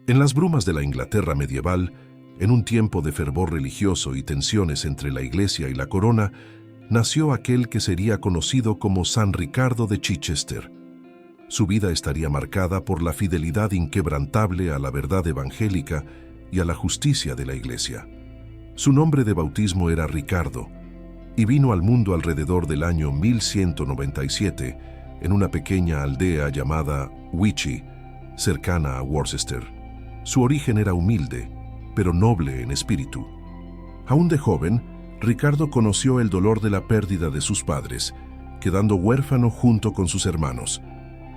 En las brumas de la Inglaterra medieval, en un tiempo de fervor religioso y tensiones entre la Iglesia y la corona, nació aquel que sería conocido como San Ricardo de Chichester. Su vida estaría marcada por la fidelidad inquebrantable a la verdad evangélica y a la justicia de la Iglesia. Su nombre de bautismo era Ricardo, y vino al mundo alrededor del año 1197 en una pequeña aldea llamada Wychee, cercana a Worcester. Su origen era humilde, pero noble en espíritu. Aún de joven, Ricardo conoció el dolor de la pérdida de sus padres, quedando huérfano junto con sus hermanos.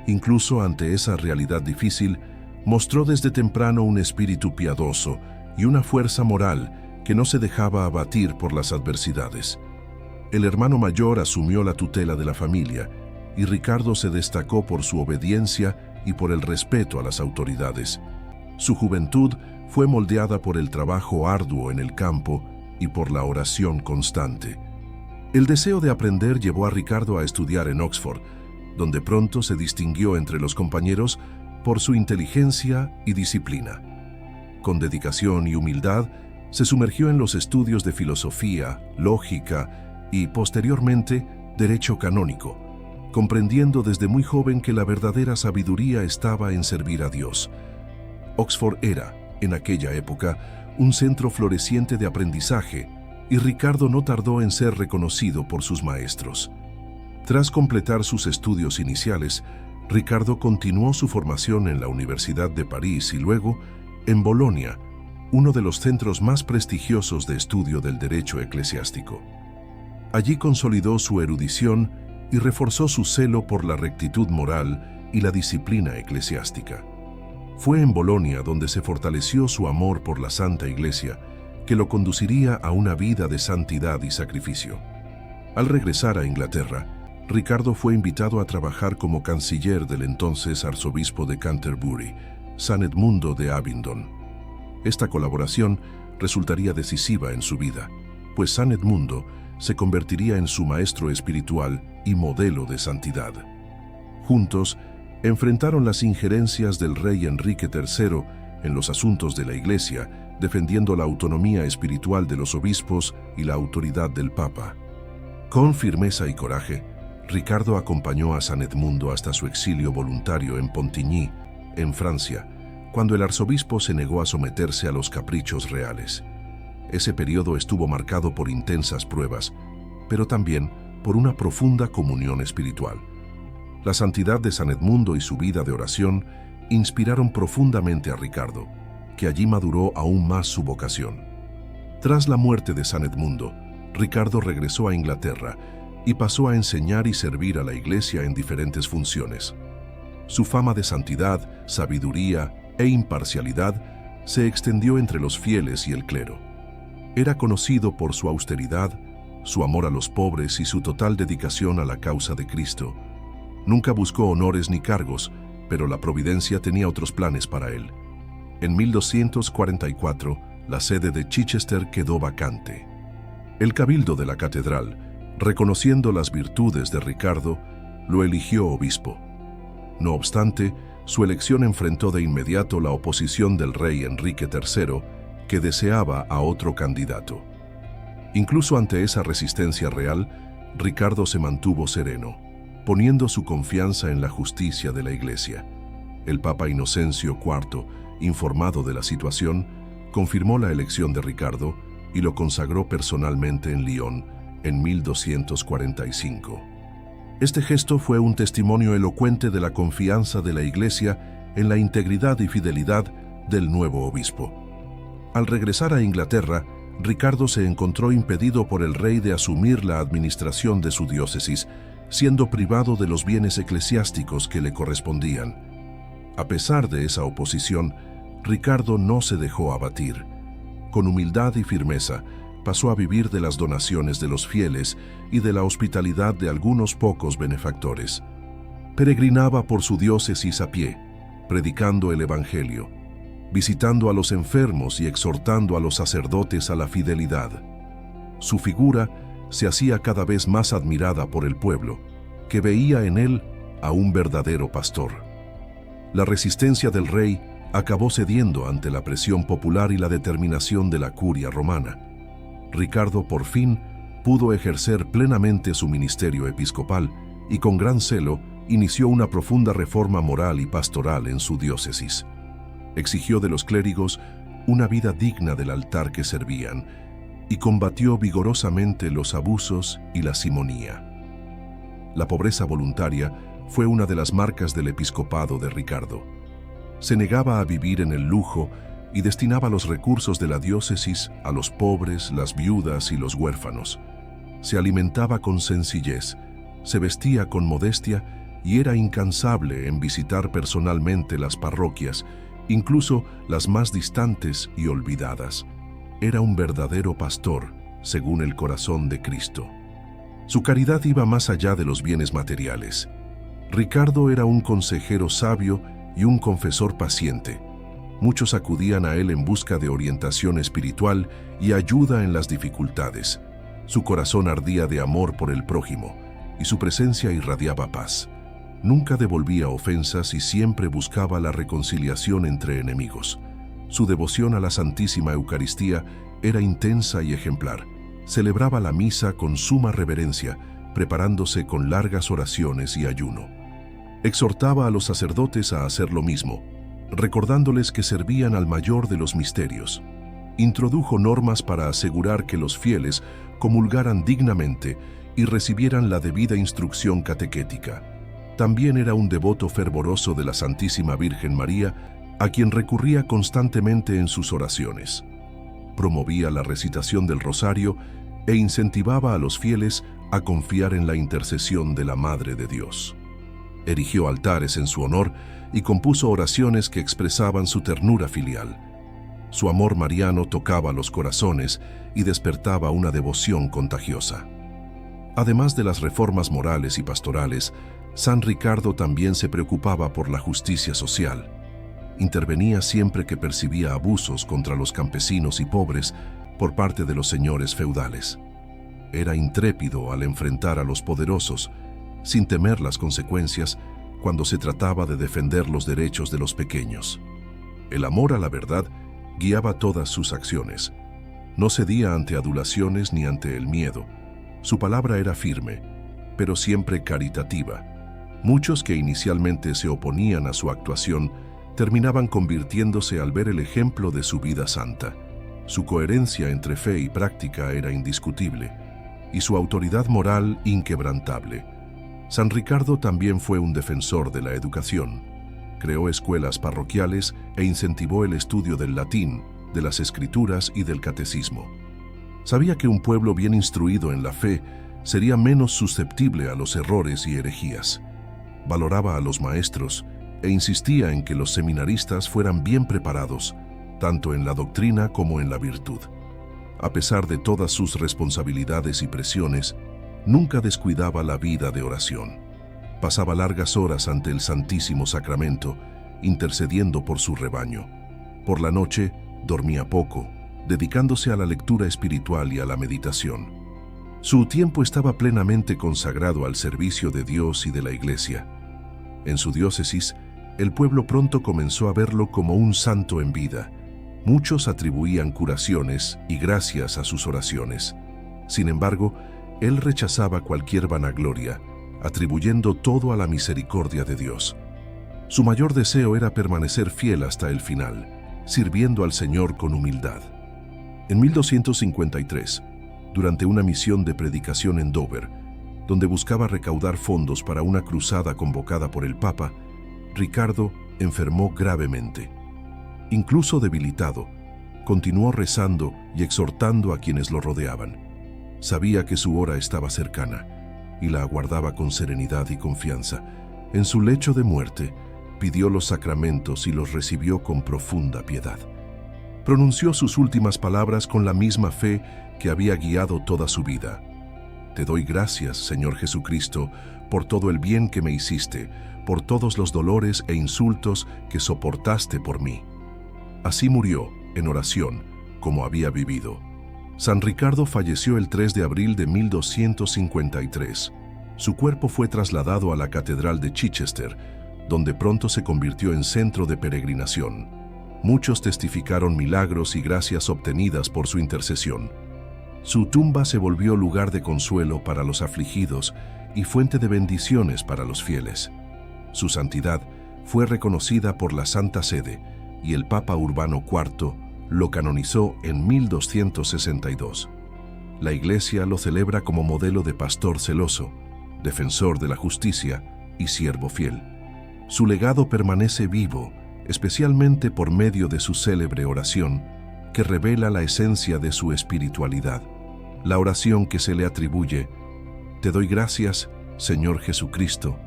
Incluso ante esa realidad difícil, mostró desde temprano un espíritu piadoso y una fuerza moral que no se dejaba abatir por las adversidades. El hermano mayor asumió la tutela de la familia, y Ricardo se destacó por su obediencia y por el respeto a las autoridades. Su juventud fue moldeada por el trabajo arduo en el campo y por la oración constante. El deseo de aprender llevó a Ricardo a estudiar en Oxford, donde pronto se distinguió entre los compañeros por su inteligencia y disciplina. Con dedicación y humildad, se sumergió en los estudios de filosofía, lógica y, posteriormente, derecho canónico, comprendiendo desde muy joven que la verdadera sabiduría estaba en servir a Dios. Oxford era, en aquella época, un centro floreciente de aprendizaje, y Ricardo no tardó en ser reconocido por sus maestros. Tras completar sus estudios iniciales, Ricardo continuó su formación en la Universidad de París y luego en Bolonia, uno de los centros más prestigiosos de estudio del derecho eclesiástico. Allí consolidó su erudición y reforzó su celo por la rectitud moral y la disciplina eclesiástica. Fue en Bolonia donde se fortaleció su amor por la Santa Iglesia, que lo conduciría a una vida de santidad y sacrificio. Al regresar a Inglaterra, Ricardo fue invitado a trabajar como canciller del entonces arzobispo de Canterbury, San Edmundo de Abingdon. Esta colaboración resultaría decisiva en su vida, pues San Edmundo se convertiría en su maestro espiritual y modelo de santidad. Juntos, enfrentaron las injerencias del rey Enrique III en los asuntos de la Iglesia, defendiendo la autonomía espiritual de los obispos y la autoridad del Papa. Con firmeza y coraje, Ricardo acompañó a San Edmundo hasta su exilio voluntario en Pontigny, en Francia, cuando el arzobispo se negó a someterse a los caprichos reales. Ese periodo estuvo marcado por intensas pruebas, pero también por una profunda comunión espiritual. La santidad de San Edmundo y su vida de oración inspiraron profundamente a Ricardo, que allí maduró aún más su vocación. Tras la muerte de San Edmundo, Ricardo regresó a Inglaterra y pasó a enseñar y servir a la Iglesia en diferentes funciones. Su fama de santidad, sabiduría e imparcialidad se extendió entre los fieles y el clero. Era conocido por su austeridad, su amor a los pobres y su total dedicación a la causa de Cristo. Nunca buscó honores ni cargos, pero la providencia tenía otros planes para él. En 1244, la sede de Chichester quedó vacante. El cabildo de la catedral, reconociendo las virtudes de Ricardo, lo eligió obispo. No obstante, su elección enfrentó de inmediato la oposición del rey Enrique III, que deseaba a otro candidato. Incluso ante esa resistencia real, Ricardo se mantuvo sereno, poniendo su confianza en la justicia de la Iglesia. El Papa Inocencio IV, informado de la situación, confirmó la elección de Ricardo y lo consagró personalmente en Lyon en 1245. Este gesto fue un testimonio elocuente de la confianza de la Iglesia en la integridad y fidelidad del nuevo obispo. Al regresar a Inglaterra, Ricardo se encontró impedido por el rey de asumir la administración de su diócesis, siendo privado de los bienes eclesiásticos que le correspondían. A pesar de esa oposición, Ricardo no se dejó abatir. Con humildad y firmeza, pasó a vivir de las donaciones de los fieles y de la hospitalidad de algunos pocos benefactores. Peregrinaba por su diócesis a pie, predicando el Evangelio, visitando a los enfermos y exhortando a los sacerdotes a la fidelidad. Su figura se hacía cada vez más admirada por el pueblo, que veía en él a un verdadero pastor. La resistencia del rey acabó cediendo ante la presión popular y la determinación de la curia romana. Ricardo por fin pudo ejercer plenamente su ministerio episcopal y con gran celo inició una profunda reforma moral y pastoral en su diócesis. Exigió de los clérigos una vida digna del altar que servían y combatió vigorosamente los abusos y la simonía. La pobreza voluntaria fue una de las marcas del episcopado de Ricardo. Se negaba a vivir en el lujo y destinaba los recursos de la diócesis a los pobres, las viudas y los huérfanos. Se alimentaba con sencillez, se vestía con modestia y era incansable en visitar personalmente las parroquias, incluso las más distantes y olvidadas. Era un verdadero pastor, según el corazón de Cristo. Su caridad iba más allá de los bienes materiales. Ricardo era un consejero sabio y un confesor paciente. Muchos acudían a él en busca de orientación espiritual y ayuda en las dificultades. Su corazón ardía de amor por el prójimo y su presencia irradiaba paz. Nunca devolvía ofensas y siempre buscaba la reconciliación entre enemigos. Su devoción a la Santísima Eucaristía era intensa y ejemplar. Celebraba la misa con suma reverencia, preparándose con largas oraciones y ayuno. Exhortaba a los sacerdotes a hacer lo mismo, recordándoles que servían al mayor de los misterios. Introdujo normas para asegurar que los fieles comulgaran dignamente y recibieran la debida instrucción catequética. También era un devoto fervoroso de la Santísima Virgen María, a quien recurría constantemente en sus oraciones. Promovía la recitación del rosario e incentivaba a los fieles a confiar en la intercesión de la Madre de Dios. Erigió altares en su honor y compuso oraciones que expresaban su ternura filial. Su amor mariano tocaba los corazones y despertaba una devoción contagiosa. Además de las reformas morales y pastorales, San Ricardo también se preocupaba por la justicia social. Intervenía siempre que percibía abusos contra los campesinos y pobres por parte de los señores feudales. Era intrépido al enfrentar a los poderosos, sin temer las consecuencias cuando se trataba de defender los derechos de los pequeños. El amor a la verdad guiaba todas sus acciones. No cedía ante adulaciones ni ante el miedo. Su palabra era firme, pero siempre caritativa. Muchos que inicialmente se oponían a su actuación terminaban convirtiéndose al ver el ejemplo de su vida santa. Su coherencia entre fe y práctica era indiscutible, y su autoridad moral inquebrantable. San Ricardo también fue un defensor de la educación. Creó escuelas parroquiales e incentivó el estudio del latín, de las escrituras y del catecismo. Sabía que un pueblo bien instruido en la fe sería menos susceptible a los errores y herejías. Valoraba a los maestros e insistía en que los seminaristas fueran bien preparados, tanto en la doctrina como en la virtud. A pesar de todas sus responsabilidades y presiones, nunca descuidaba la vida de oración. Pasaba largas horas ante el Santísimo Sacramento, intercediendo por su rebaño. Por la noche, dormía poco, dedicándose a la lectura espiritual y a la meditación. Su tiempo estaba plenamente consagrado al servicio de Dios y de la Iglesia. En su diócesis, el pueblo pronto comenzó a verlo como un santo en vida. Muchos atribuían curaciones y gracias a sus oraciones. Sin embargo, él rechazaba cualquier vanagloria, atribuyendo todo a la misericordia de Dios. Su mayor deseo era permanecer fiel hasta el final, sirviendo al Señor con humildad. En 1253, durante una misión de predicación en Dover, donde buscaba recaudar fondos para una cruzada convocada por el Papa, Ricardo enfermó gravemente. Incluso debilitado, continuó rezando y exhortando a quienes lo rodeaban. Sabía que su hora estaba cercana y la aguardaba con serenidad y confianza. En su lecho de muerte, pidió los sacramentos y los recibió con profunda piedad. Pronunció sus últimas palabras con la misma fe que había guiado toda su vida. Te doy gracias, Señor Jesucristo, por todo el bien que me hiciste, por todos los dolores e insultos que soportaste por mí. Así murió, en oración, como había vivido. San Ricardo falleció el 3 de abril de 1253. Su cuerpo fue trasladado a la Catedral de Chichester, donde pronto se convirtió en centro de peregrinación. Muchos testificaron milagros y gracias obtenidas por su intercesión. Su tumba se volvió lugar de consuelo para los afligidos y fuente de bendiciones para los fieles. Su santidad fue reconocida por la Santa Sede y el Papa Urbano IV lo canonizó en 1262. La Iglesia lo celebra como modelo de pastor celoso, defensor de la justicia y siervo fiel. Su legado permanece vivo, especialmente por medio de su célebre oración, que revela la esencia de su espiritualidad. La oración que se le atribuye: Te doy gracias, Señor Jesucristo,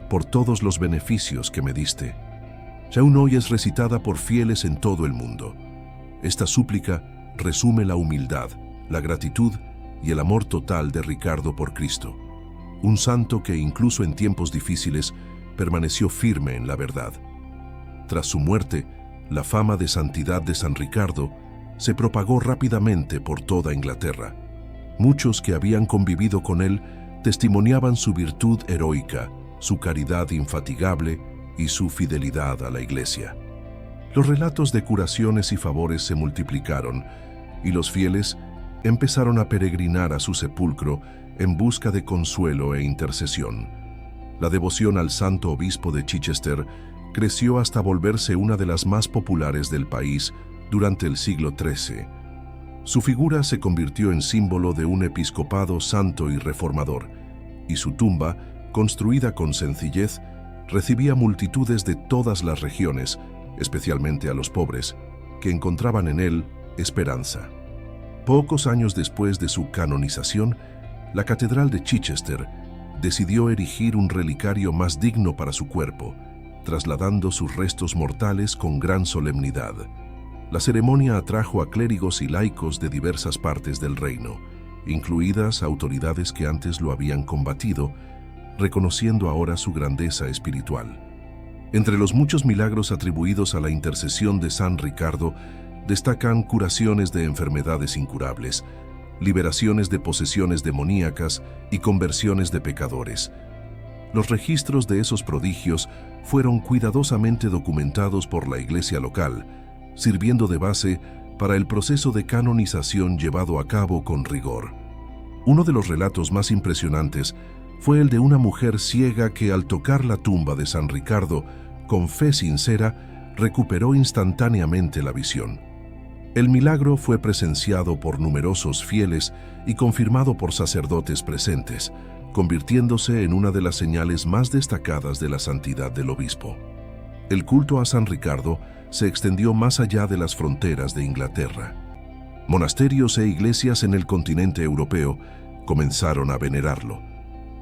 por todos los beneficios que me diste. Ya aún hoy es recitada por fieles en todo el mundo. Esta súplica resume la humildad, la gratitud y el amor total de Ricardo por Cristo, un santo que incluso en tiempos difíciles permaneció firme en la verdad. Tras su muerte, la fama de santidad de San Ricardo se propagó rápidamente por toda Inglaterra. Muchos que habían convivido con él testimoniaban su virtud heroica, su caridad infatigable y su fidelidad a la Iglesia. Los relatos de curaciones y favores se multiplicaron y los fieles empezaron a peregrinar a su sepulcro en busca de consuelo e intercesión. La devoción al santo obispo de Chichester creció hasta volverse una de las más populares del país durante el siglo XIII. Su figura se convirtió en símbolo de un episcopado santo y reformador, y su tumba, construida con sencillez, recibía multitudes de todas las regiones, especialmente a los pobres, que encontraban en él esperanza. Pocos años después de su canonización, la Catedral de Chichester decidió erigir un relicario más digno para su cuerpo, trasladando sus restos mortales con gran solemnidad. La ceremonia atrajo a clérigos y laicos de diversas partes del reino, incluidas autoridades que antes lo habían combatido, reconociendo ahora su grandeza espiritual. Entre los muchos milagros atribuidos a la intercesión de San Ricardo, destacan curaciones de enfermedades incurables, liberaciones de posesiones demoníacas y conversiones de pecadores. Los registros de esos prodigios fueron cuidadosamente documentados por la Iglesia local, sirviendo de base para el proceso de canonización llevado a cabo con rigor. Uno de los relatos más impresionantes fue el de una mujer ciega que, al tocar la tumba de San Ricardo, con fe sincera, recuperó instantáneamente la visión. El milagro fue presenciado por numerosos fieles y confirmado por sacerdotes presentes, convirtiéndose en una de las señales más destacadas de la santidad del obispo. El culto a San Ricardo se extendió más allá de las fronteras de Inglaterra. Monasterios e iglesias en el continente europeo comenzaron a venerarlo,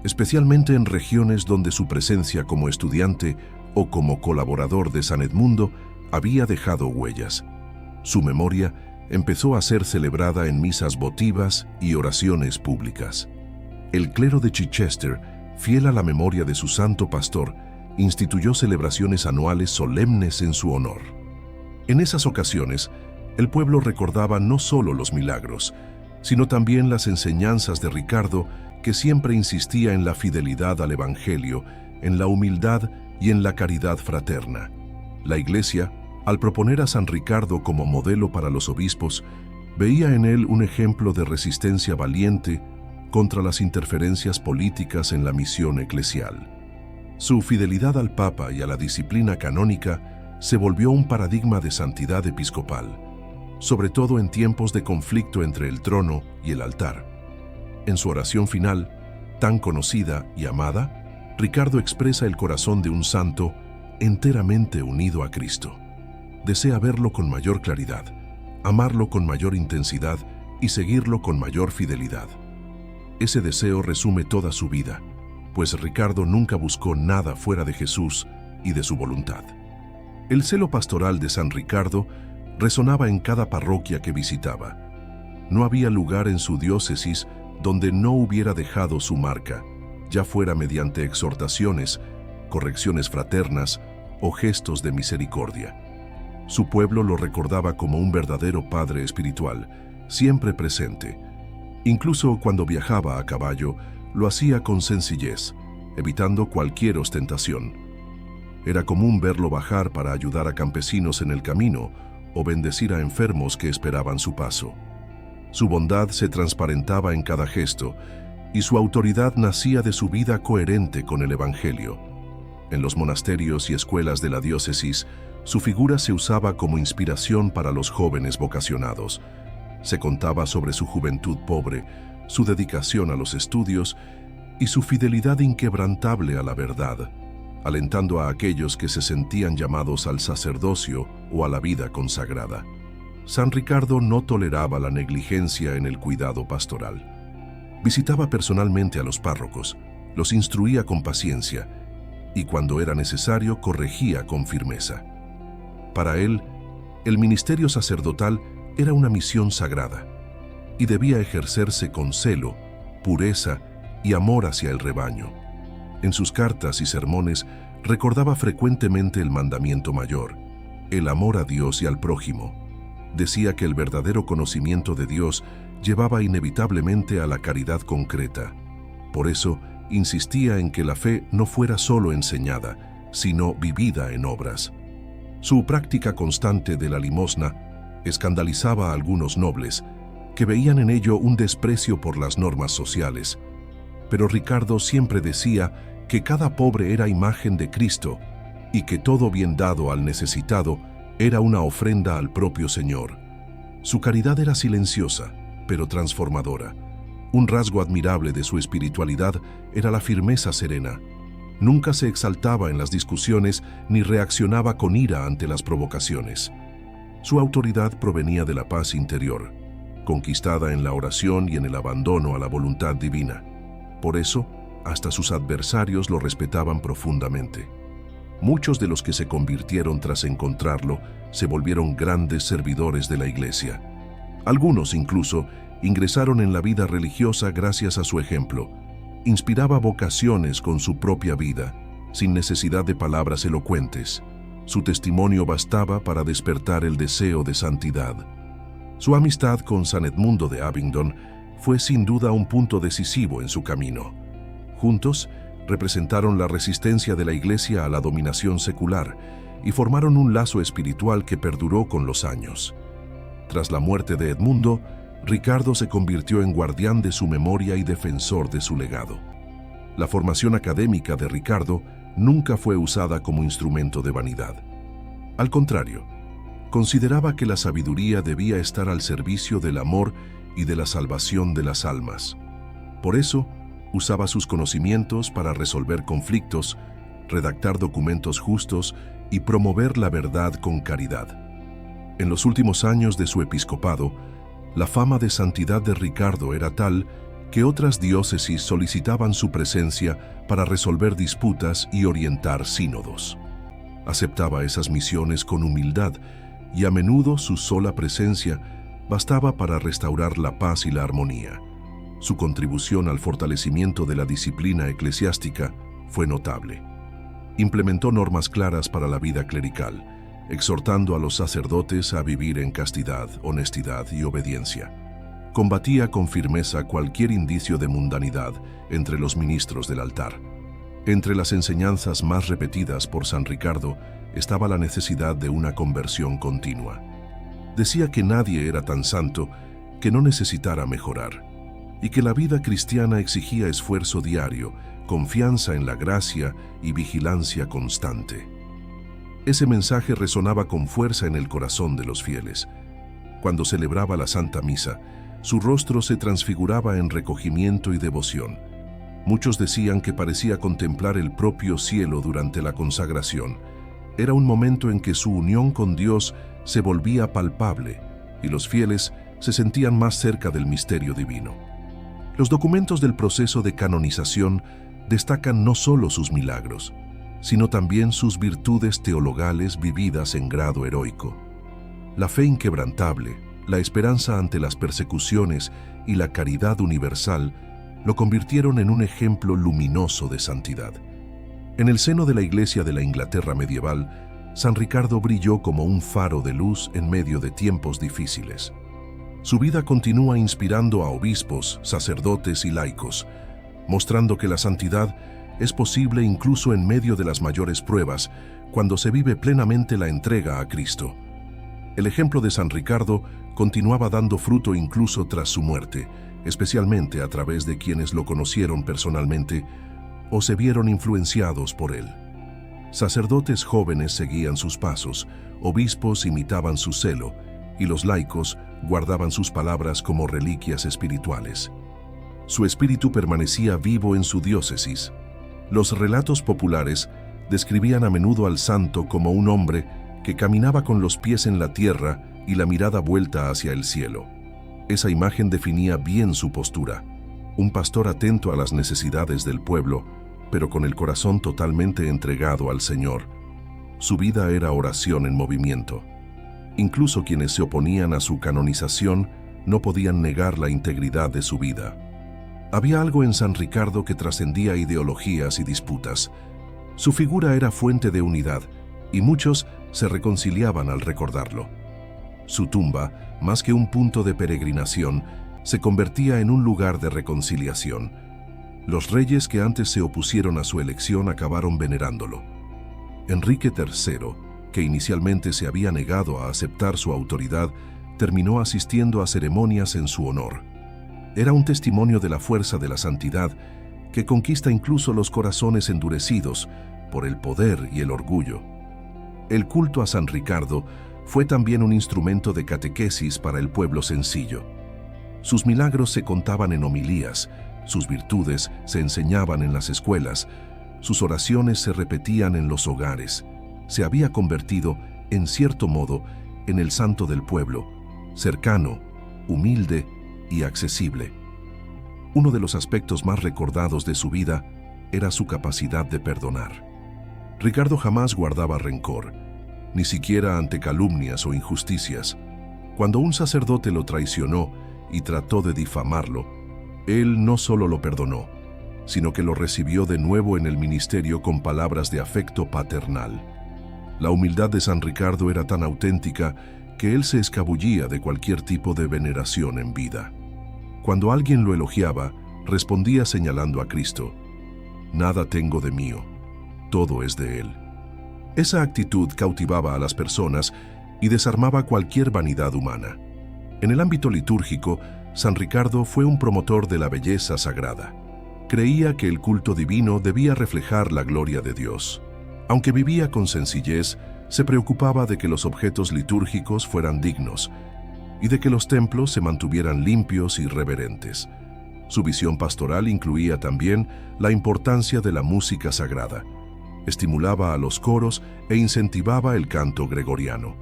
especialmente en regiones donde su presencia como estudiante o como colaborador de San Edmundo había dejado huellas. Su memoria empezó a ser celebrada en misas votivas y oraciones públicas. El clero de Chichester, fiel a la memoria de su santo pastor, instituyó celebraciones anuales solemnes en su honor. En esas ocasiones, el pueblo recordaba no solo los milagros, sino también las enseñanzas de Ricardo, que siempre insistía en la fidelidad al Evangelio, en la humildad y en la caridad fraterna. La Iglesia, al proponer a San Ricardo como modelo para los obispos, veía en él un ejemplo de resistencia valiente contra las interferencias políticas en la misión eclesial. Su fidelidad al Papa y a la disciplina canónica se volvió un paradigma de santidad episcopal, sobre todo en tiempos de conflicto entre el trono y el altar. En su oración final, tan conocida y amada, Ricardo expresa el corazón de un santo enteramente unido a Cristo. Desea verlo con mayor claridad, amarlo con mayor intensidad y seguirlo con mayor fidelidad. Ese deseo resume toda su vida, pues Ricardo nunca buscó nada fuera de Jesús y de su voluntad. El celo pastoral de San Ricardo resonaba en cada parroquia que visitaba. No había lugar en su diócesis donde no hubiera dejado su marca, ya fuera mediante exhortaciones, correcciones fraternas o gestos de misericordia. Su pueblo lo recordaba como un verdadero padre espiritual, siempre presente. Incluso cuando viajaba a caballo, lo hacía con sencillez, evitando cualquier ostentación. Era común verlo bajar para ayudar a campesinos en el camino o bendecir a enfermos que esperaban su paso. Su bondad se transparentaba en cada gesto, y su autoridad nacía de su vida coherente con el Evangelio. En los monasterios y escuelas de la diócesis, su figura se usaba como inspiración para los jóvenes vocacionados. Se contaba sobre su juventud pobre, su dedicación a los estudios y su fidelidad inquebrantable a la verdad, alentando a aquellos que se sentían llamados al sacerdocio o a la vida consagrada. San Ricardo no toleraba la negligencia en el cuidado pastoral. Visitaba personalmente a los párrocos, los instruía con paciencia y cuando era necesario corregía con firmeza. Para él, el ministerio sacerdotal era una misión sagrada y debía ejercerse con celo, pureza y amor hacia el rebaño. En sus cartas y sermones recordaba frecuentemente el mandamiento mayor, el amor a Dios y al prójimo. Decía que el verdadero conocimiento de Dios llevaba inevitablemente a la caridad concreta. Por eso, insistía en que la fe no fuera solo enseñada, sino vivida en obras. Su práctica constante de la limosna escandalizaba a algunos nobles, que veían en ello un desprecio por las normas sociales. Pero Ricardo siempre decía que cada pobre era imagen de Cristo y que todo bien dado al necesitado era una ofrenda al propio Señor. Su caridad era silenciosa, pero transformadora. Un rasgo admirable de su espiritualidad era la firmeza serena. Nunca se exaltaba en las discusiones ni reaccionaba con ira ante las provocaciones. Su autoridad provenía de la paz interior, conquistada en la oración y en el abandono a la voluntad divina. Por eso, hasta sus adversarios lo respetaban profundamente. Muchos de los que se convirtieron tras encontrarlo se volvieron grandes servidores de la Iglesia. Algunos incluso ingresaron en la vida religiosa gracias a su ejemplo. Inspiraba vocaciones con su propia vida, sin necesidad de palabras elocuentes. Su testimonio bastaba para despertar el deseo de santidad. Su amistad con San Edmundo de Abingdon fue sin duda un punto decisivo en su camino. Juntos, representaron la resistencia de la Iglesia a la dominación secular y formaron un lazo espiritual que perduró con los años. Tras la muerte de Edmundo, Ricardo se convirtió en guardián de su memoria y defensor de su legado. La formación académica de Ricardo nunca fue usada como instrumento de vanidad. Al contrario, consideraba que la sabiduría debía estar al servicio del amor y de la salvación de las almas. Por eso, usaba sus conocimientos para resolver conflictos, redactar documentos justos y promover la verdad con caridad. En los últimos años de su episcopado, la fama de santidad de Ricardo era tal que otras diócesis solicitaban su presencia para resolver disputas y orientar sínodos. Aceptaba esas misiones con humildad y a menudo su sola presencia bastaba para restaurar la paz y la armonía. Su contribución al fortalecimiento de la disciplina eclesiástica fue notable. Implementó normas claras para la vida clerical, exhortando a los sacerdotes a vivir en castidad, honestidad y obediencia. Combatía con firmeza cualquier indicio de mundanidad entre los ministros del altar. Entre las enseñanzas más repetidas por San Ricardo estaba la necesidad de una conversión continua. Decía que nadie era tan santo que no necesitara mejorar, y que la vida cristiana exigía esfuerzo diario, confianza en la gracia y vigilancia constante. Ese mensaje resonaba con fuerza en el corazón de los fieles. Cuando celebraba la Santa Misa, su rostro se transfiguraba en recogimiento y devoción. Muchos decían que parecía contemplar el propio cielo durante la consagración. Era un momento en que su unión con Dios se volvía palpable y los fieles se sentían más cerca del misterio divino. Los documentos del proceso de canonización destacan no solo sus milagros, sino también sus virtudes teologales vividas en grado heroico. La fe inquebrantable, la esperanza ante las persecuciones y la caridad universal lo convirtieron en un ejemplo luminoso de santidad. En el seno de la Iglesia de la Inglaterra medieval, San Ricardo brilló como un faro de luz en medio de tiempos difíciles. Su vida continúa inspirando a obispos, sacerdotes y laicos, mostrando que la santidad es posible incluso en medio de las mayores pruebas, cuando se vive plenamente la entrega a Cristo. El ejemplo de San Ricardo continuaba dando fruto incluso tras su muerte, especialmente a través de quienes lo conocieron personalmente o se vieron influenciados por él. Sacerdotes jóvenes seguían sus pasos, obispos imitaban su celo, y los laicos guardaban sus palabras como reliquias espirituales. Su espíritu permanecía vivo en su diócesis. Los relatos populares describían a menudo al santo como un hombre que caminaba con los pies en la tierra y la mirada vuelta hacia el cielo. Esa imagen definía bien su postura, un pastor atento a las necesidades del pueblo, pero con el corazón totalmente entregado al Señor. Su vida era oración en movimiento. Incluso quienes se oponían a su canonización no podían negar la integridad de su vida. Había algo en San Ricardo que trascendía ideologías y disputas. Su figura era fuente de unidad, y muchos se reconciliaban al recordarlo. Su tumba, más que un punto de peregrinación, se convertía en un lugar de reconciliación. Los reyes que antes se opusieron a su elección acabaron venerándolo. Enrique III, que inicialmente se había negado a aceptar su autoridad, terminó asistiendo a ceremonias en su honor. Era un testimonio de la fuerza de la santidad que conquista incluso los corazones endurecidos por el poder y el orgullo. El culto a San Ricardo fue también un instrumento de catequesis para el pueblo sencillo. Sus milagros se contaban en homilías, sus virtudes se enseñaban en las escuelas, sus oraciones se repetían en los hogares. Se había convertido, en cierto modo, en el santo del pueblo, cercano, humilde y accesible. Uno de los aspectos más recordados de su vida era su capacidad de perdonar. Ricardo jamás guardaba rencor, ni siquiera ante calumnias o injusticias. Cuando un sacerdote lo traicionó y trató de difamarlo, él no solo lo perdonó, sino que lo recibió de nuevo en el ministerio con palabras de afecto paternal. La humildad de San Ricardo era tan auténtica que él se escabullía de cualquier tipo de veneración en vida. Cuando alguien lo elogiaba, respondía señalando a Cristo: «Nada tengo de mío, todo es de Él». Esa actitud cautivaba a las personas y desarmaba cualquier vanidad humana. En el ámbito litúrgico, San Ricardo fue un promotor de la belleza sagrada. Creía que el culto divino debía reflejar la gloria de Dios. Aunque vivía con sencillez, se preocupaba de que los objetos litúrgicos fueran dignos y de que los templos se mantuvieran limpios y reverentes. Su visión pastoral incluía también la importancia de la música sagrada. Estimulaba a los coros e incentivaba el canto gregoriano.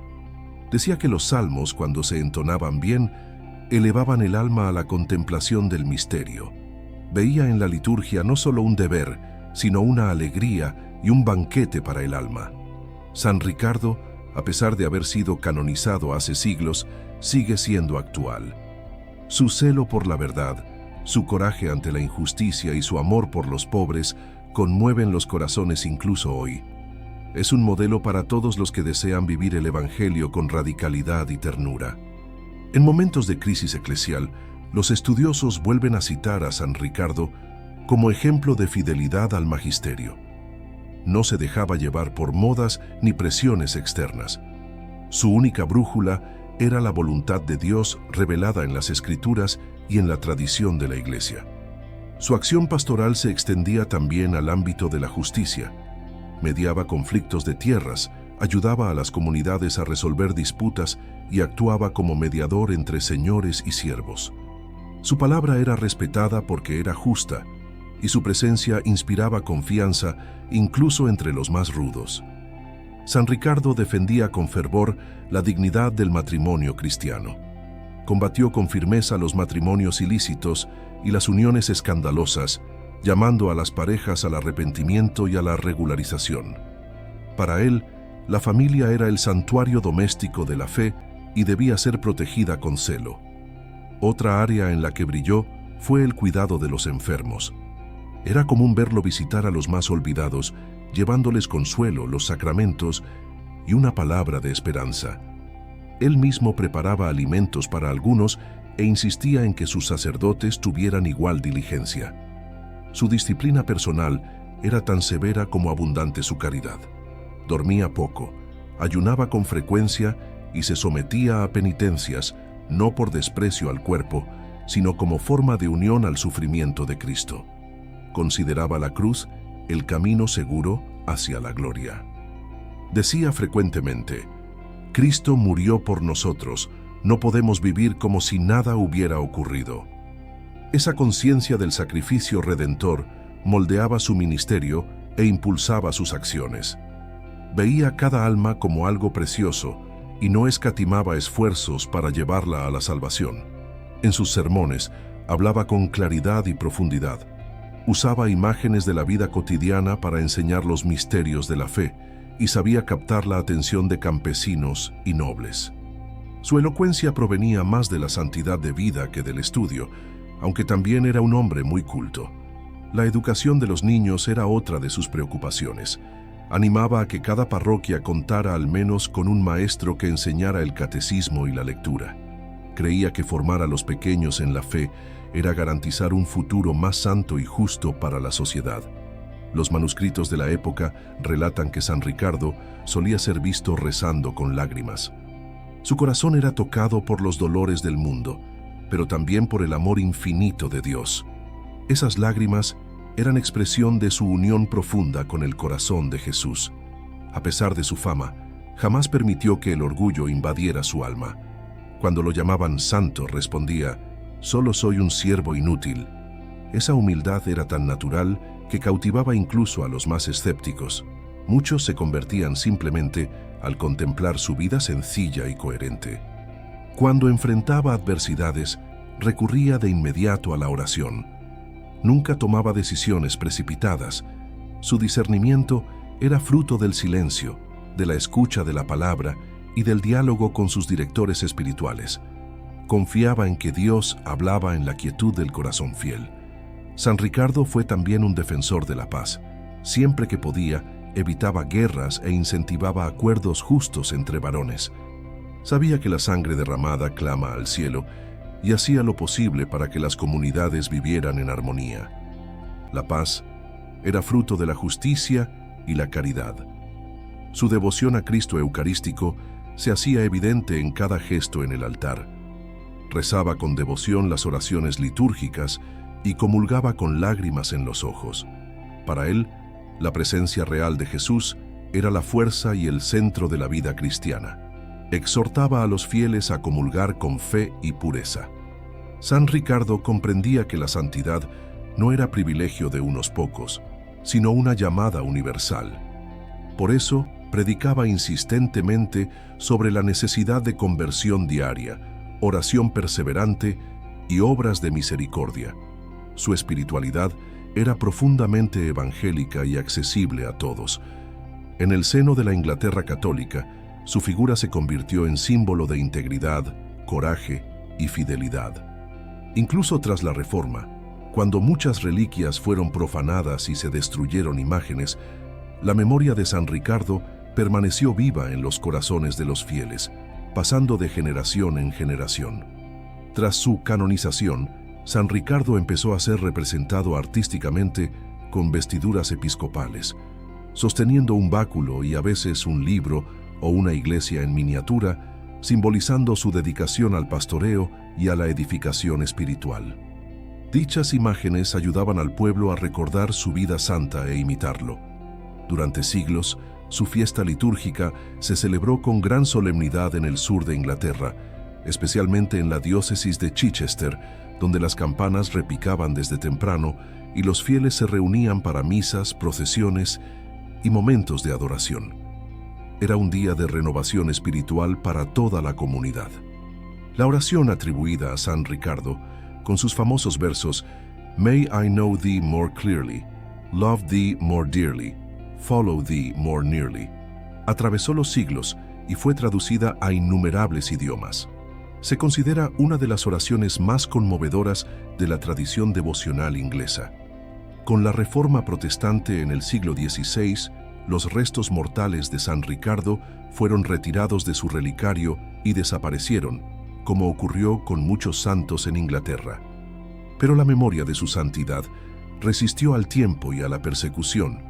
Decía que los salmos, cuando se entonaban bien, elevaban el alma a la contemplación del misterio. Veía en la liturgia no solo un deber, sino una alegría y un banquete para el alma. San Ricardo, a pesar de haber sido canonizado hace siglos, sigue siendo actual. Su celo por la verdad, su coraje ante la injusticia y su amor por los pobres conmueven los corazones incluso hoy. Es un modelo para todos los que desean vivir el Evangelio con radicalidad y ternura. En momentos de crisis eclesial, los estudiosos vuelven a citar a San Ricardo como ejemplo de fidelidad al magisterio. No se dejaba llevar por modas ni presiones externas. Su única brújula era la voluntad de Dios revelada en las Escrituras y en la tradición de la Iglesia. Su acción pastoral se extendía también al ámbito de la justicia. Mediaba conflictos de tierras, ayudaba a las comunidades a resolver disputas y actuaba como mediador entre señores y siervos. Su palabra era respetada porque era justa, y su presencia inspiraba confianza incluso entre los más rudos. San Ricardo defendía con fervor la dignidad del matrimonio cristiano. Combatió con firmeza los matrimonios ilícitos y las uniones escandalosas, llamando a las parejas al arrepentimiento y a la regularización. Para él, la familia era el santuario doméstico de la fe y debía ser protegida con celo. Otra área en la que brilló fue el cuidado de los enfermos. Era común verlo visitar a los más olvidados, llevándoles consuelo, los sacramentos y una palabra de esperanza. Él mismo preparaba alimentos para algunos e insistía en que sus sacerdotes tuvieran igual diligencia. Su disciplina personal era tan severa como abundante su caridad. Dormía poco, ayunaba con frecuencia y se sometía a penitencias, no por desprecio al cuerpo, sino como forma de unión al sufrimiento de Cristo. Consideraba la cruz el camino seguro hacia la gloria. Decía frecuentemente: Cristo murió por nosotros, no podemos vivir como si nada hubiera ocurrido. Esa conciencia del sacrificio redentor moldeaba su ministerio e impulsaba sus acciones. Veía cada alma como algo precioso y no escatimaba esfuerzos para llevarla a la salvación. En sus sermones hablaba con claridad y profundidad. Usaba imágenes de la vida cotidiana para enseñar los misterios de la fe y sabía captar la atención de campesinos y nobles. Su elocuencia provenía más de la santidad de vida que del estudio, aunque también era un hombre muy culto. La educación de los niños era otra de sus preocupaciones. Animaba a que cada parroquia contara al menos con un maestro que enseñara el catecismo y la lectura. Creía que formar a los pequeños en la fe era garantizar un futuro más santo y justo para la sociedad. Los manuscritos de la época relatan que San Ricardo solía ser visto rezando con lágrimas. Su corazón era tocado por los dolores del mundo, pero también por el amor infinito de Dios. Esas lágrimas eran expresión de su unión profunda con el corazón de Jesús. A pesar de su fama, jamás permitió que el orgullo invadiera su alma. Cuando lo llamaban santo, respondía: «Solo soy un siervo inútil». Esa humildad era tan natural que cautivaba incluso a los más escépticos. Muchos se convertían simplemente al contemplar su vida sencilla y coherente. Cuando enfrentaba adversidades, recurría de inmediato a la oración. Nunca tomaba decisiones precipitadas. Su discernimiento era fruto del silencio, de la escucha de la palabra y del diálogo con sus directores espirituales. Confiaba en que Dios hablaba en la quietud del corazón fiel. San Ricardo fue también un defensor de la paz. Siempre que podía, evitaba guerras e incentivaba acuerdos justos entre varones. Sabía que la sangre derramada clama al cielo y hacía lo posible para que las comunidades vivieran en armonía. La paz era fruto de la justicia y la caridad. Su devoción a Cristo Eucarístico se hacía evidente en cada gesto en el altar. Rezaba con devoción las oraciones litúrgicas y comulgaba con lágrimas en los ojos. Para él, la presencia real de Jesús era la fuerza y el centro de la vida cristiana. Exhortaba a los fieles a comulgar con fe y pureza. San Ricardo comprendía que la santidad no era privilegio de unos pocos, sino una llamada universal. Por eso, predicaba insistentemente sobre la necesidad de conversión diaria, oración perseverante y obras de misericordia. Su espiritualidad era profundamente evangélica y accesible a todos. En el seno de la Inglaterra católica, su figura se convirtió en símbolo de integridad, coraje y fidelidad. Incluso tras la Reforma, cuando muchas reliquias fueron profanadas y se destruyeron imágenes, la memoria de San Ricardo permaneció viva en los corazones de los fieles, pasando de generación en generación. Tras su canonización, San Ricardo empezó a ser representado artísticamente con vestiduras episcopales, sosteniendo un báculo y a veces un libro o una iglesia en miniatura, simbolizando su dedicación al pastoreo y a la edificación espiritual. Dichas imágenes ayudaban al pueblo a recordar su vida santa e imitarlo. Durante siglos, su fiesta litúrgica se celebró con gran solemnidad en el sur de Inglaterra, especialmente en la diócesis de Chichester, donde las campanas repicaban desde temprano y los fieles se reunían para misas, procesiones y momentos de adoración. Era un día de renovación espiritual para toda la comunidad. La oración atribuida a San Ricardo, con sus famosos versos «May I know thee more clearly, love thee more dearly, follow thee more nearly», atravesó los siglos y fue traducida a innumerables idiomas. Se considera una de las oraciones más conmovedoras de la tradición devocional inglesa. Con la Reforma protestante en el siglo XVI, los restos mortales de San Ricardo fueron retirados de su relicario y desaparecieron, como ocurrió con muchos santos en Inglaterra. Pero la memoria de su santidad resistió al tiempo y a la persecución,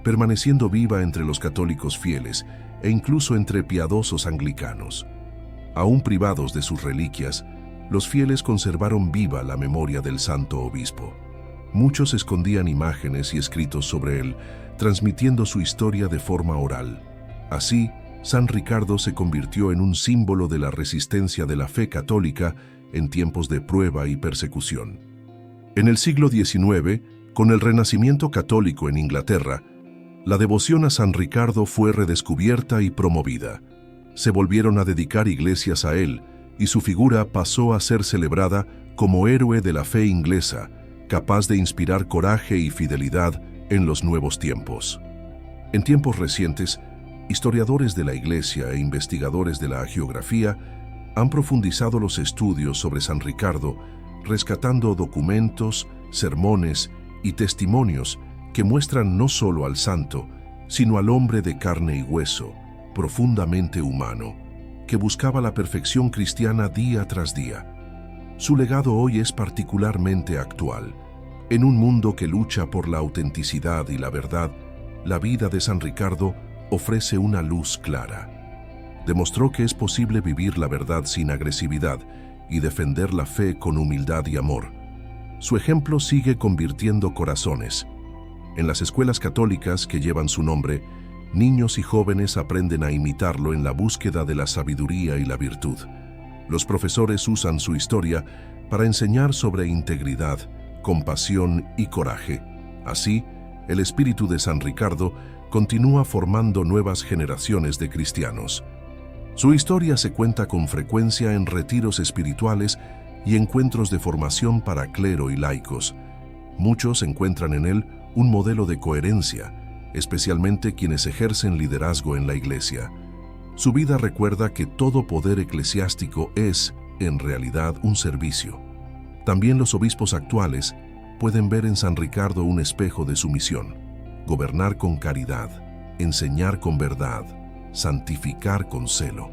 permaneciendo viva entre los católicos fieles e incluso entre piadosos anglicanos. Aún privados de sus reliquias, los fieles conservaron viva la memoria del santo obispo. Muchos escondían imágenes y escritos sobre él, transmitiendo su historia de forma oral. Así, San Ricardo se convirtió en un símbolo de la resistencia de la fe católica en tiempos de prueba y persecución. En el siglo XIX, con el Renacimiento católico en Inglaterra, la devoción a San Ricardo fue redescubierta y promovida. Se volvieron a dedicar iglesias a él, y su figura pasó a ser celebrada como héroe de la fe inglesa, capaz de inspirar coraje y fidelidad en los nuevos tiempos. En tiempos recientes, historiadores de la Iglesia e investigadores de la hagiografía han profundizado los estudios sobre San Ricardo, rescatando documentos, sermones y testimonios que muestran no solo al santo, sino al hombre de carne y hueso, profundamente humano, que buscaba la perfección cristiana día tras día. Su legado hoy es particularmente actual. En un mundo que lucha por la autenticidad y la verdad, la vida de San Ricardo ofrece una luz clara. Demostró que es posible vivir la verdad sin agresividad y defender la fe con humildad y amor. Su ejemplo sigue convirtiendo corazones. En las escuelas católicas que llevan su nombre, niños y jóvenes aprenden a imitarlo en la búsqueda de la sabiduría y la virtud. Los profesores usan su historia para enseñar sobre integridad, compasión y coraje. Así, el espíritu de San Ricardo continúa formando nuevas generaciones de cristianos. Su historia se cuenta con frecuencia en retiros espirituales y encuentros de formación para clero y laicos. Muchos encuentran en él un modelo de coherencia, especialmente quienes ejercen liderazgo en la Iglesia. Su vida recuerda que todo poder eclesiástico es, en realidad, un servicio. También los obispos actuales pueden ver en San Ricardo un espejo de su misión: gobernar con caridad, enseñar con verdad, santificar con celo.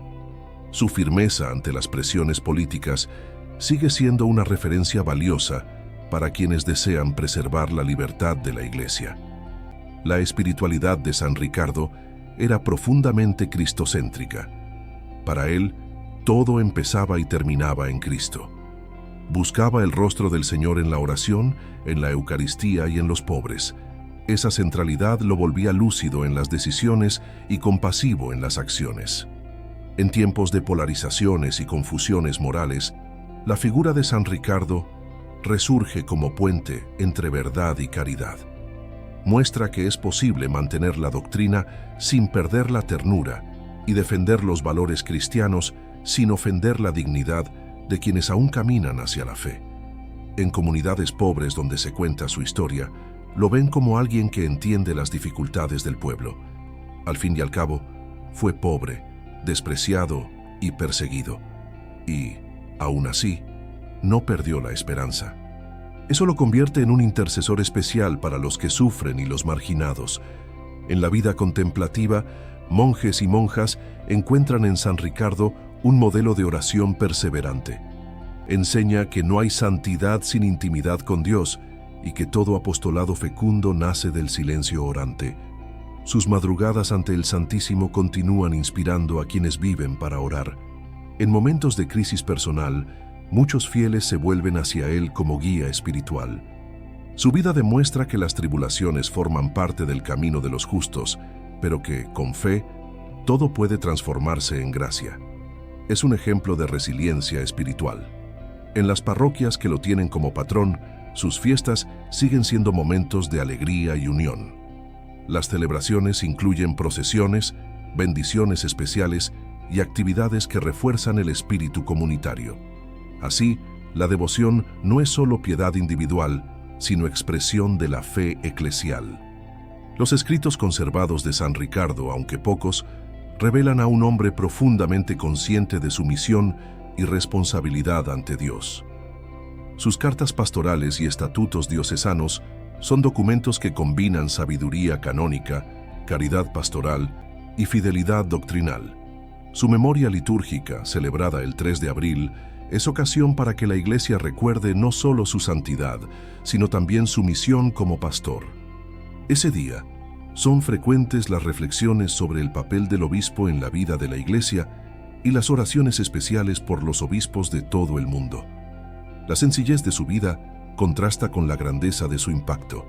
Su firmeza ante las presiones políticas sigue siendo una referencia valiosa para quienes desean preservar la libertad de la Iglesia. La espiritualidad de San Ricardo era profundamente cristocéntrica. Para él, todo empezaba y terminaba en Cristo. Buscaba el rostro del Señor en la oración, en la Eucaristía y en los pobres. Esa centralidad lo volvía lúcido en las decisiones y compasivo en las acciones. En tiempos de polarizaciones y confusiones morales, la figura de San Ricardo resurge como puente entre verdad y caridad. Muestra que es posible mantener la doctrina sin perder la ternura y defender los valores cristianos sin ofender la dignidad de quienes aún caminan hacia la fe. En comunidades pobres donde se cuenta su historia, lo ven como alguien que entiende las dificultades del pueblo. Al fin y al cabo, fue pobre, despreciado y perseguido. Y, aún así, no perdió la esperanza. Eso lo convierte en un intercesor especial para los que sufren y los marginados. En la vida contemplativa, monjes y monjas encuentran en San Ricardo un modelo de oración perseverante. Enseña que no hay santidad sin intimidad con Dios y que todo apostolado fecundo nace del silencio orante. Sus madrugadas ante el Santísimo continúan inspirando a quienes viven para orar. En momentos de crisis personal, muchos fieles se vuelven hacia él como guía espiritual. Su vida demuestra que las tribulaciones forman parte del camino de los justos, pero que, con fe, todo puede transformarse en gracia. Es un ejemplo de resiliencia espiritual. En las parroquias que lo tienen como patrón, sus fiestas siguen siendo momentos de alegría y unión. Las celebraciones incluyen procesiones, bendiciones especiales y actividades que refuerzan el espíritu comunitario. Así, la devoción no es solo piedad individual, sino expresión de la fe eclesial. Los escritos conservados de San Ricardo, aunque pocos, revelan a un hombre profundamente consciente de su misión y responsabilidad ante Dios. Sus cartas pastorales y estatutos diocesanos son documentos que combinan sabiduría canónica, caridad pastoral y fidelidad doctrinal. Su memoria litúrgica, celebrada el 3 de abril, es ocasión para que la Iglesia recuerde no solo su santidad, sino también su misión como pastor. Ese día, son frecuentes las reflexiones sobre el papel del obispo en la vida de la Iglesia y las oraciones especiales por los obispos de todo el mundo. La sencillez de su vida contrasta con la grandeza de su impacto.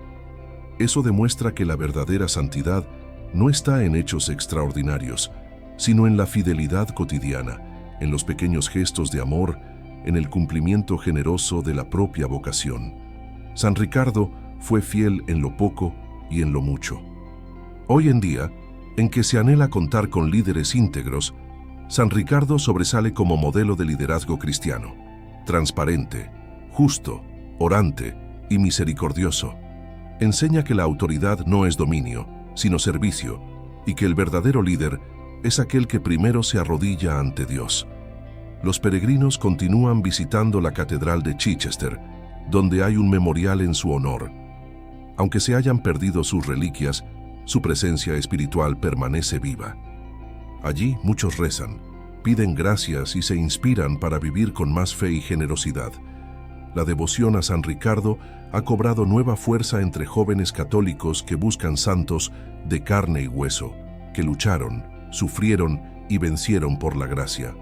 Eso demuestra que la verdadera santidad no está en hechos extraordinarios, sino en la fidelidad cotidiana, en los pequeños gestos de amor, en el cumplimiento generoso de la propia vocación. San Ricardo fue fiel en lo poco y en lo mucho. Hoy en día, en que se anhela contar con líderes íntegros, San Ricardo sobresale como modelo de liderazgo cristiano, transparente, justo, orante y misericordioso. Enseña que la autoridad no es dominio, sino servicio, y que el verdadero líder es aquel que primero se arrodilla ante Dios. Los peregrinos continúan visitando la Catedral de Chichester, donde hay un memorial en su honor. Aunque se hayan perdido sus reliquias, su presencia espiritual permanece viva. Allí muchos rezan, piden gracias y se inspiran para vivir con más fe y generosidad. La devoción a San Ricardo ha cobrado nueva fuerza entre jóvenes católicos que buscan santos de carne y hueso, que lucharon, sufrieron y vencieron por la gracia.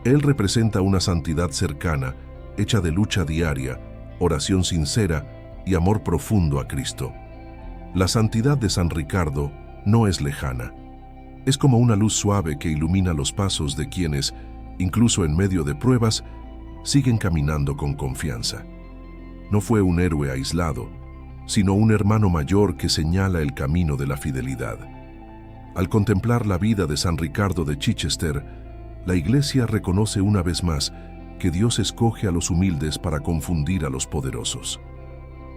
Él representa una santidad cercana, hecha de lucha diaria, oración sincera y amor profundo a Cristo. La santidad de San Ricardo no es lejana. Es como una luz suave que ilumina los pasos de quienes, incluso en medio de pruebas, siguen caminando con confianza. No fue un héroe aislado, sino un hermano mayor que señala el camino de la fidelidad. Al contemplar la vida de San Ricardo de Chichester, la Iglesia reconoce una vez más que Dios escoge a los humildes para confundir a los poderosos.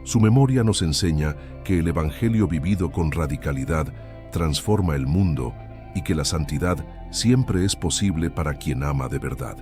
Su memoria nos enseña que el Evangelio vivido con radicalidad transforma el mundo y que la santidad siempre es posible para quien ama de verdad.